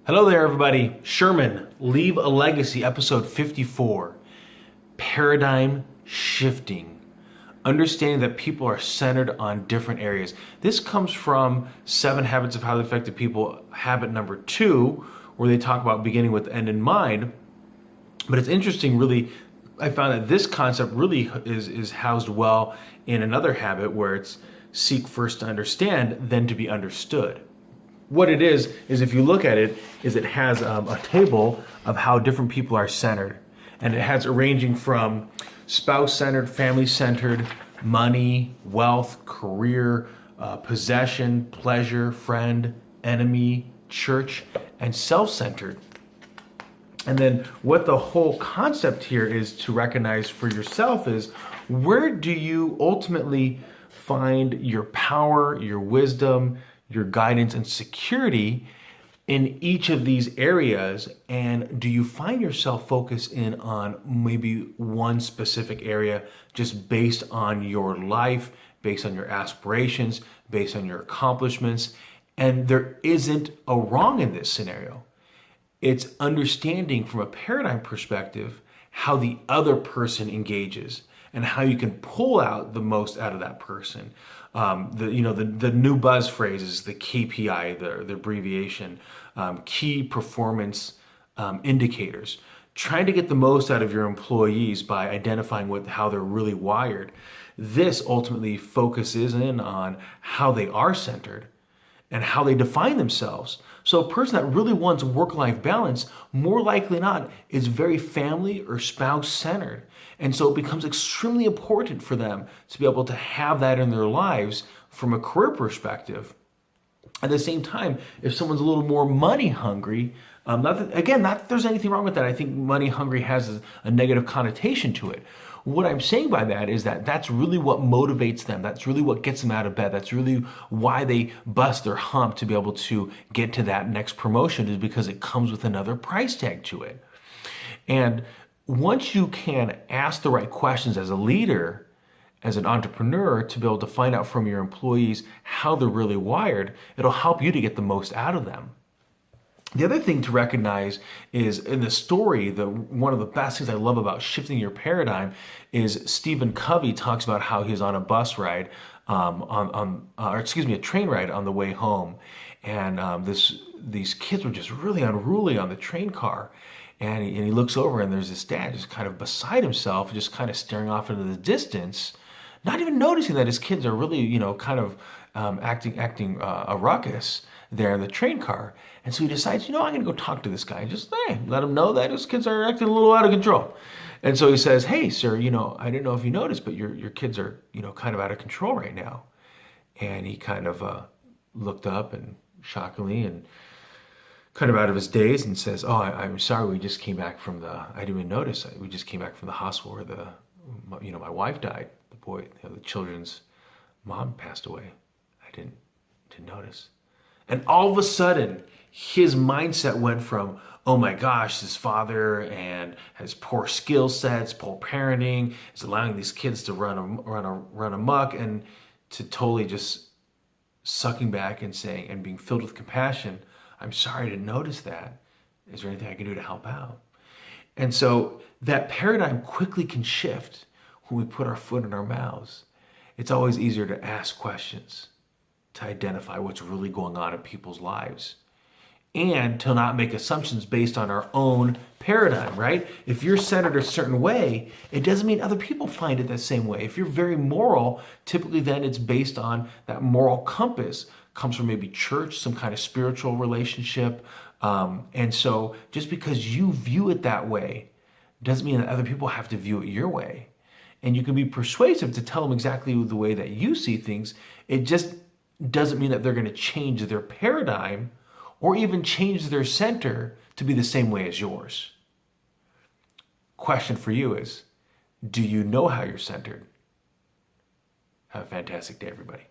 Hello there, everybody. Sherman, Leave a Legacy, episode 54. Paradigm shifting. Understanding that people are centered on different areas. This comes from 7 Habits of Highly Effective People, habit number 2, where they talk about beginning with the end in mind. But it's interesting, really, I found that this concept really is housed well in another habit where it's seek first to understand, then to be understood. What it is if you look at it, is it has a table of how different people are centered. And it has ranging from spouse-centered, family-centered, money, wealth, career, possession, pleasure, friend, enemy, church, and self-centered. And then what the whole concept here is to recognize for yourself is, where do you ultimately find your power, your wisdom, your guidance and security in each of these areas? And do you find yourself focused in on maybe one specific area just based on your life, based on your aspirations, based on your accomplishments? And there isn't a wrong in this scenario. It's understanding from a paradigm perspective how the other person engages and how you can pull out the most out of that person. The new buzz phrase is the KPI, the abbreviation, key performance indicators. Trying to get the most out of your employees by identifying how they're really wired. This ultimately focuses in on how they are centered and how they define themselves. So a person that really wants work-life balance, more likely not, is very family or spouse-centered. And so it becomes extremely important for them to be able to have that in their lives from a career perspective. At the same time, if someone's a little more money hungry, not that there's anything wrong with that. I think money hungry has a negative connotation to it. What I'm saying by that is that that's really what motivates them. That's really what gets them out of bed. That's really why they bust their hump to be able to get to that next promotion, is because it comes with another price tag to it. And once you can ask the right questions as a leader, as an entrepreneur, to be able to find out from your employees how they're really wired, it'll help you to get the most out of them. The other thing to recognize is in the story, one of the best things I love about shifting your paradigm is Stephen Covey talks about how he's on a bus ride, a train ride on the way home. And these kids were just really unruly on the train car. And he looks over and there's this dad just kind of beside himself, just kind of staring off into the distance, not even noticing that his kids are really, kind of acting a ruckus there in the train car. And so he decides, I'm going to go talk to this guy and just let him know that his kids are acting a little out of control. And so he says, "Hey, sir, I didn't know if you noticed, but your kids are, kind of out of control right now." And he kind of looked up and shockingly and kind of out of his daze and says, "Oh, I'm sorry. We just came back from I didn't even notice. We just came back from the hospital where my wife died. The boy, the children's mom passed away. I didn't notice." And all of a sudden, his mindset went from, "Oh my gosh, this father and has poor skill sets, poor parenting, is allowing these kids to run amok," and to totally just sucking back and saying, and being filled with compassion, "I'm sorry I didn't notice that. Is there anything I can do to help out?" And so that paradigm quickly can shift when we put our foot in our mouths. It's always easier to ask questions, to identify what's really going on in people's lives, and to not make assumptions based on our own paradigm, right? If you're centered a certain way, it doesn't mean other people find it the same way. If you're very moral, typically then it's based on that moral compass, comes from maybe church, some kind of spiritual relationship. And so just because you view it that way doesn't mean that other people have to view it your way. And you can be persuasive to tell them exactly the way that you see things. It just doesn't mean that they're going to change their paradigm or even change their center to be the same way as yours. Question for you is, do you know how you're centered? Have a fantastic day, everybody.